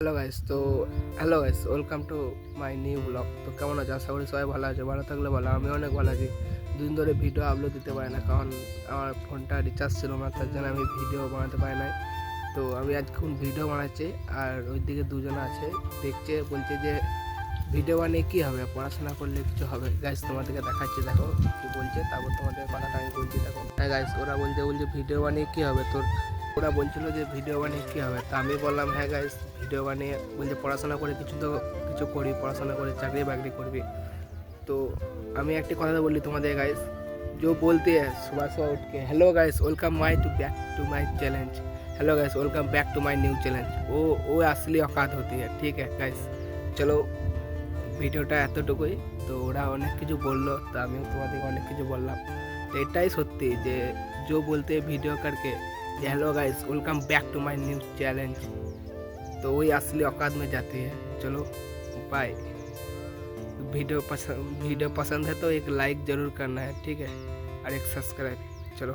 Hello guys, welcome to my new blog. তো কেমন আছো? আশা করি সবাই ভালো আছে। ভালো থাকলে ভালো, আমি অনেক ভালো আছি। দুদিন ধরে ভিডিও আপলোড দিতে পারি না, কারণ আমার ফোনটা রিচার্জ ছিল না, তার জন্য আমি ভিডিও বানাতে পারি নাই। তো আমি আজকে ভিডিও বানাচ্ছি, আর ওইদিকে দুজন আছে দেখছে, বলছে যে ভিডিও বানিয়ে কী হবে, পড়াশোনা করলে কিছু হবে। গাইস তোমাদেরকে দেখাচ্ছি, দেখো কী বলছে, তারপর তোমাদের কথাটা আমি বলছি। দেখো হ্যাঁ গাইস, ওরা বলছে ভিডিও বানিয়ে কী হবে তোর। ওরা বলছিল যে ভিডিও বানিয়ে কী হবে, তা আমি বললাম হ্যাঁ গাইস, ভিডিও বানিয়ে বলছে পড়াশোনা করে কিছু করি, পড়াশোনা করে চাকরি বাকরি করবি। তো আমি একটি কথা বলি তোমাদের गाइस, जो बोलते हैं सुबह सुबह उठ के hello guys welcome my to back to my challenge, hello guys welcome back to my new challenge, वो असली औकात होती है। ठीक है गाइस, चलो ভিডিওটা এতটুকুই। তো ওরা অনেক কিছু বললো, তো আমিও তোমাদেরকে অনেক কিছু বললাম। তো এটাই সত্যি যে বলতে ভিডিও करके hello guys welcome back to my new challenge, तो वही असली औकात में जाती है। चलो बाय। वीडियो पसंद है तो एक लाइक ज़रूर करना है, ठीक है, और एक सब्सक्राइब। चलो।